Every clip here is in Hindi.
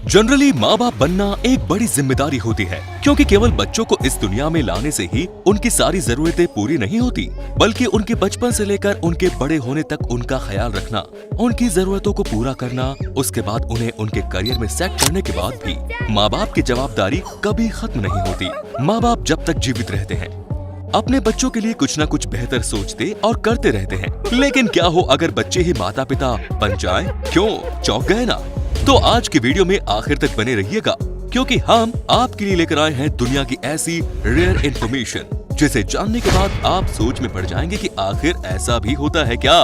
जनरली माँ बाप बनना एक बड़ी जिम्मेदारी होती है, क्योंकि केवल बच्चों को इस दुनिया में लाने से ही उनकी सारी जरूरतें पूरी नहीं होती, बल्कि उनके बचपन से लेकर उनके बड़े होने तक उनका ख्याल रखना, उनकी जरूरतों को पूरा करना, उसके बाद उन्हें उनके करियर में सेट करने के बाद भी माँ बाप की जवाबदारी कभी खत्म नहीं होती। माँ बाप जब तक जीवित रहते हैं अपने बच्चों के लिए कुछ न कुछ बेहतर सोचते और करते रहते हैं, लेकिन क्या हो अगर बच्चे ही माता पिता बन जाएं? क्यों चौंक गए ना? तो आज की वीडियो में आखिर तक बने रहिएगा, क्योंकि हम आपके लिए लेकर आए हैं दुनिया की ऐसी रेयर इंफॉर्मेशन जिसे जानने के बाद आप सोच में पड़ जाएंगे कि आखिर ऐसा भी होता है क्या।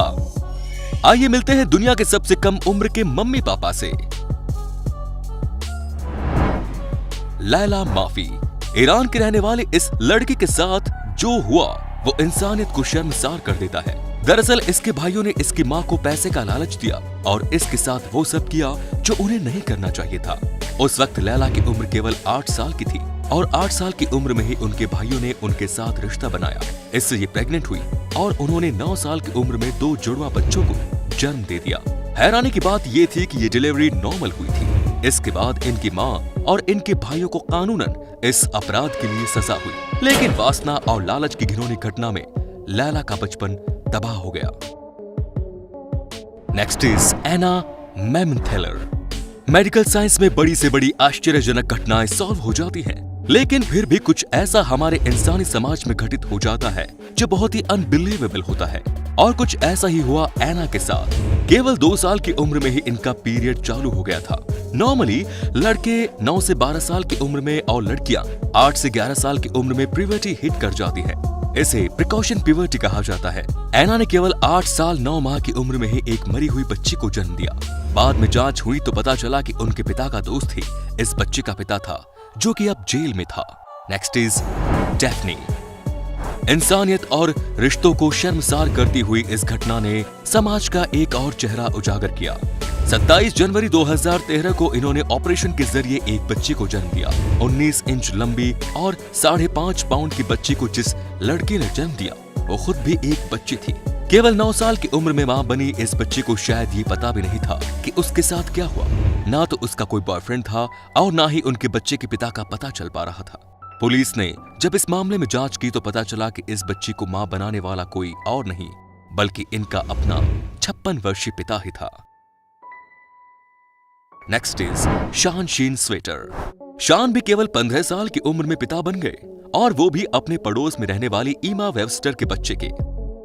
आइए मिलते हैं दुनिया के सबसे कम उम्र के मम्मी पापा से। लैला माफी। ईरान के रहने वाले इस लड़की के साथ जो हुआ वो इंसानियत को शर्मसार कर देता है। दरअसल इसके भाइयों ने इसकी मां को पैसे का लालच दिया और इसके साथ वो सब किया जो उन्हें नहीं करना चाहिए था। उस वक्त लैला की उम्र केवल 8 साल की थी और 8 साल की उम्र में ही उनके भाइयों ने उनके साथ रिश्ता बनाया। इससे ये प्रेग्नेंट हुई और उन्होंने 9 साल की उम्र में 2 जुड़वा बच्चों को जन्म दे दिया। हैरानी की बात ये थी कि ये डिलीवरी नॉर्मल हुई थी। इसके बाद इनकी माँ और इनके भाइयों को कानूनन इस अपराध के लिए सजा हुई, लेकिन वासना और लालच की घिनौनी घटना में लैला का बचपन तबाह हो गया। नेक्स्ट इज एना मेमनथेलर। मेडिकल साइंस में बड़ी से बड़ी आश्चर्यजनक घटनाएं सॉल्व हो जाती हैं, लेकिन फिर भी कुछ ऐसा हमारे इंसानी समाज में घटित हो जाता है जो बहुत ही अनबिलीवेबल होता है, और कुछ ऐसा ही हुआ एना के साथ। केवल 2 साल की उम्र में ही इनका पीरियड चालू हो गया था। नॉर्मली लड़के 9 से 12 साल की उम्र में और लड़कियां 8 से 11 साल की उम्र में प्यूबर्टी हिट कर जाती है। इसे प्रिकॉशन प्यूबर्टी कहा जाता है। एना ने केवल 8 साल 9 माह की उम्र में ही एक मरी हुई बच्ची को जन्म दिया। बाद में जांच हुई तो पता चला कि उनके पिता का दोस्त ही इस बच्चे का पिता था, जो कि अब जेल में था। Next is Daphne. इंसानियत और रिश्तों को शर्मसार करती हुई इस घटना ने समाज का एक और चेहरा उजागर किया। 27 जनवरी 2013 को इन्होंने ऑपरेशन के जरिए एक बच्चे को जन्म दिया। 19 इंच लंबी और 5.5 पाउंड की बच्ची को जिस लड़की ने जन्म दिया वो खुद भी एक बच्ची थी। केवल 9 साल की उम्र में मां बनी इस बच्चे को शायद ये पता भी नहीं था कि उसके साथ क्या हुआ। ना तो उसका कोई बॉयफ्रेंड था और ना ही उनके बच्चे के पिता का पता चल पा रहा था। पुलिस ने जब इस मामले में जांच की तो पता चला कि इस बच्ची को मां बनाने वाला कोई और नहीं बल्कि इनका अपना 56 वर्षीय पिता ही था। नेक्स्ट इज शान शीन स्वेटर। शान भी केवल 15 साल की उम्र में पिता बन गए, और वो भी अपने पड़ोस में रहने वाली ईमा वेबस्टर के बच्चे के।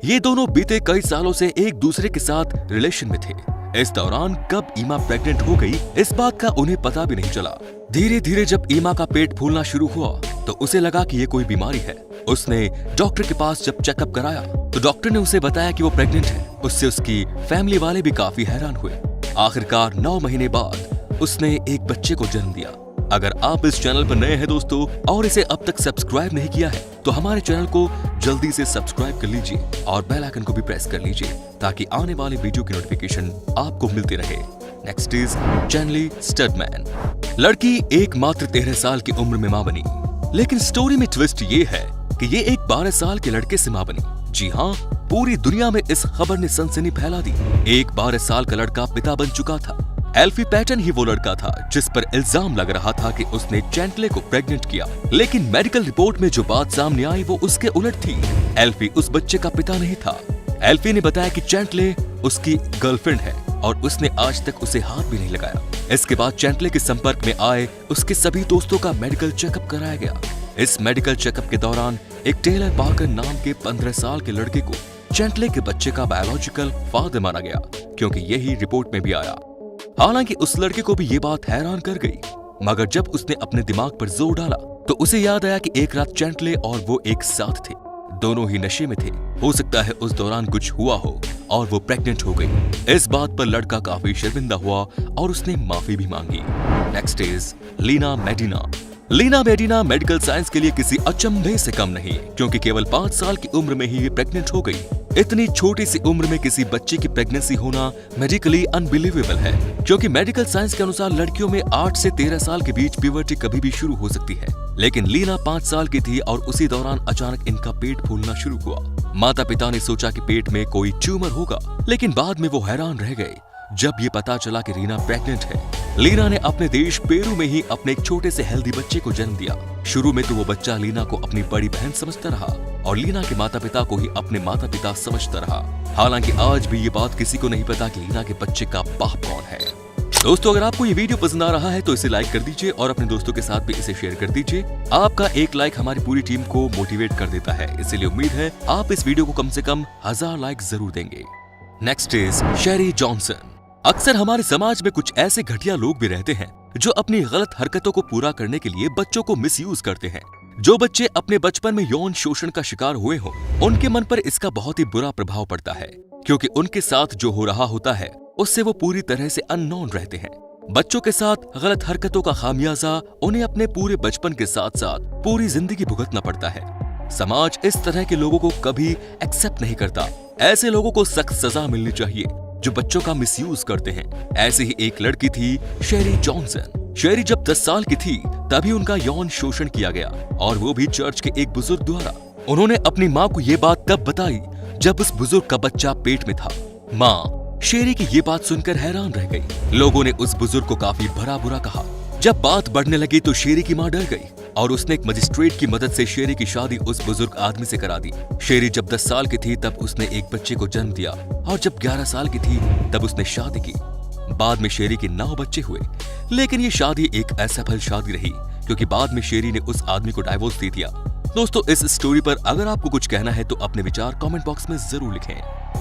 ये दोनों बीते कई सालों से एक दूसरे के साथ रिलेशन में थे। इस दौरान कब ईमा प्रेग्नेंट हो गई इस बात का उन्हें पता भी नहीं चला। धीरे धीरे जब ईमा का पेट फूलना शुरू हुआ तो उसे लगा कि ये कोई बीमारी है। उसने डॉक्टर के पास जब चेकअप कराया तो डॉक्टर ने उसे बताया कि वो प्रेग्नेंट है। उससे उसकी फैमिली वाले भी काफी हैरान हुए। आखिरकार 9 महीने बाद उसने एक बच्चे को जन्म दिया। अगर आप इस चैनल पर नए हैं दोस्तों और इसे अब तक सब्सक्राइब नहीं किया है तो हमारे चैनल को जल्दी से सब्सक्राइब कर लीजिए और बेल आइकन को भी प्रेस कर लीजिए ताकि आने वाले वीडियो की नोटिफिकेशन आपको मिलती रहे। नेक्स्ट इज चैनली स्टडमैन। लड़की एक मात्र 13 साल की उम्र में मां बनी, लेकिन स्टोरी में ट्विस्ट ये है कि ये एक 12 साल के लड़के से मां बनी। जी हाँ, पूरी दुनिया में इस खबर ने सनसनी फैला दी। एक 12 साल का लड़का पिता बन चुका था। एल्फी पैटन ही वो लड़का था जिस पर इल्जाम लग रहा था कि उसने चैंटले को प्रेग्नेंट किया, लेकिन मेडिकल रिपोर्ट में जो बात सामने आई वो उसके उलट थी। एल्फी उस बच्चे का पिता नहीं था। एल्फी ने बताया कि चैंटले उसकी गर्लफ्रेंड है और उसने आज तक उसे हाथ भी नहीं लगाया। इसके बाद चैंटले के संपर्क में आए उसके सभी दोस्तों का मेडिकल चेकअप कराया गया। इस मेडिकल चेकअप के दौरान एक टेलर पार्कर नाम के 15 साल के लड़के को चैंटले के बच्चे का बायोलॉजिकल फादर माना गया, क्योंकि यही रिपोर्ट में भी आया। हालांकि उस लड़के को भी ये बात हैरान कर गई, मगर जब उसने अपने दिमाग पर जोर डाला तो उसे याद आया कि एक रात चैंटले और वो एक साथ थे। दोनों ही नशे में थे। हो सकता है उस दौरान कुछ हुआ हो और वो प्रेग्नेंट हो गई। इस बात पर लड़का काफी शर्मिंदा हुआ और उसने माफी भी मांगी। Next is Lina Medina. Lina Medina medical science के लिए किसी अचंभे से कम नहीं, क्योंकि केवल 5 साल की उम्र में ही प्रेग्नेंट हो गई। इतनी छोटी सी उम्र में किसी बच्चे की प्रेगनेंसी होना मेडिकली अनबिलीवेबल है, क्योंकि मेडिकल साइंस के अनुसार लड़कियों में 8 से 13 साल के बीच प्यूबर्टी कभी भी शुरू हो सकती है। लेकिन लीना 5 साल की थी और उसी दौरान अचानक इनका पेट फूलना शुरू हुआ। माता पिता ने सोचा कि पेट में कोई ट्यूमर होगा, लेकिन बाद में वो हैरान रह गए जब ये पता चला कि रीना प्रेग्नेंट है। लीना ने अपने देश पेरू में ही अपने एक छोटे से हेल्दी बच्चे को जन्म दिया। शुरू में तो वो बच्चा लीना को अपनी बड़ी बहन समझता रहा और लीना के माता पिता को ही अपने माता पिता समझता रहा। हालांकि आज भी ये बात किसी को नहीं पता कि लीना के बच्चे का बाप कौन है। दोस्तों, अगर आपको ये वीडियो पसंद आ रहा है तो इसे लाइक कर दीजिए और अपने दोस्तों के साथ भी इसे शेयर कर दीजिए। आपका एक लाइक हमारी पूरी टीम को मोटिवेट कर देता है, इसलिए उम्मीद है आप इस वीडियो को कम से कम 1000 लाइक जरूर देंगे। Next is Sheri Johnson. अक्सर हमारे समाज में कुछ ऐसे घटिया लोग भी रहते हैं जो अपनी गलत हरकतों को पूरा करने के लिए बच्चों को मिसयूज करते हैं। जो बच्चे अपने बचपन में यौन शोषण का शिकार हुए हों, उनके मन पर इसका बहुत ही बुरा प्रभाव पड़ता है, क्योंकि उनके साथ जो हो रहा होता है उससे वो पूरी तरह से अननोन रहते हैं। बच्चों के साथ गलत हरकतों का खामियाजा उन्हें अपने पूरे बचपन के साथ साथ पूरी जिंदगी भुगतना पड़ता है। समाज इस तरह के लोगों को कभी एक्सेप्ट नहीं करता। ऐसे लोगों को सख्त सजा मिलनी चाहिए जो बच्चों का मिसयूज करते हैं। ऐसी ही एक लड़की थी शेरी जॉनसन। शेरी जब 10 साल की थी तभी उनका यौन शोषण किया गया, और वो भी चर्च के एक बुजुर्ग द्वारा। उन्होंने अपनी माँ को ये बात तब बताई जब उस बुजुर्ग का बच्चा पेट में था। माँ शेरी की ये बात सुनकर हैरान रह गई। लोगों ने उस बुजुर्ग को काफी भला बुरा कहा। जब बात बढ़ने लगी तो शेरी की माँ डर गई और उसने एक मजिस्ट्रेट की मदद से शेरी की शादी उस बुजुर्ग आदमी से करा दी। शेरी जब 10 साल की थी तब उसने एक बच्चे को जन्म दिया, और जब 11 साल की थी तब उसने शादी की। बाद में शेरी के 9 बच्चे हुए, लेकिन ये शादी एक असफल शादी रही, क्योंकि बाद में शेरी ने उस आदमी को डाइवोर्स दे दिया। दोस्तों, इस स्टोरी पर अगर आपको कुछ कहना है तो अपने विचार कमेंट बॉक्स में जरूर लिखें।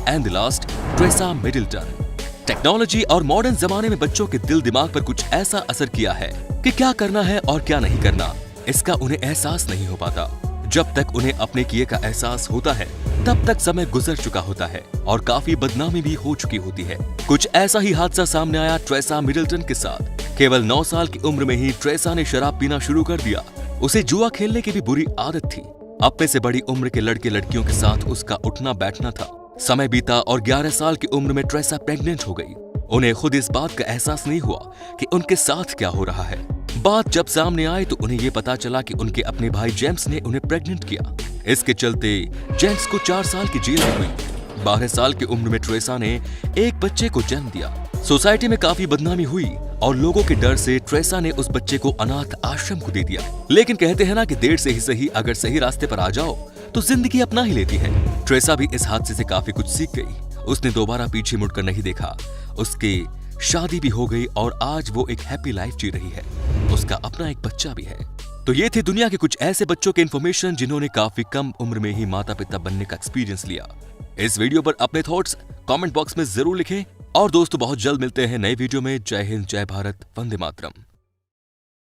And the last, Teresa Middleton. Technology और मॉडर्न जमाने में बच्चों के दिल दिमाग पर कुछ ऐसा असर किया है कि क्या करना है और क्या नहीं करना, इसका उन्हें एहसास नहीं हो पाता। जब तक उन्हें अपने किए का एहसास होता है तब तक समय गुजर चुका होता है और काफी बदनामी भी हो चुकी होती है। कुछ ऐसा ही हादसा सामने आया ट्रेसा मिडलटन के साथ। केवल 9 साल की उम्र में ही ट्रेसा ने शराब पीना शुरू कर दिया। उसे जुआ खेलने की भी बुरी आदत थी। अपने से बड़ी उम्र के लड़के लड़कियों के साथ उसका उठना बैठना था। समय बीता और 11 साल की उम्र में ट्रेसा प्रेग्नेंट हो गई। उन्हें खुद इस बात का एहसास नहीं हुआ कि उनके साथ क्या हो रहा है। बात जब सामने आई तो उन्हें ये पता चला कि उनके अपने भाई जेम्स ने उन्हें प्रेग्नेंट किया। इसके चलते जेम्स को 4 साल की जेल हुई। 12 साल की उम्र में ट्रेसा ने एक बच्चे को जन्म दिया। सोसाइटी में काफी बदनामी हुई और लोगों के डर से ट्रेसा ने उस बच्चे को अनाथ आश्रम को दे दिया। लेकिन कहते हैं ना कि देर से ही सही, अगर सही रास्ते पर आ जाओ तो जिंदगी अपना ही लेती है। ट्रेसा भी इस हादसे से काफी कुछ सीख गई। उसने दोबारा पीछे मुड़कर नहीं देखा। उसकी शादी भी हो गई और आज वो एक हैप्पी लाइफ जी रही है। उसका अपना एक बच्चा भी है। तो ये थे दुनिया के कुछ ऐसे बच्चों के इन्फॉर्मेशन जिन्होंने काफी कम उम्र में ही माता पिता बनने का एक्सपीरियंस लिया। इस वीडियो पर अपने थॉट्स कमेंट बॉक्स में जरूर लिखें। और दोस्तों, बहुत जल्द मिलते हैं नए वीडियो में। जय हिंद, जय भारत, वंदे मातरम।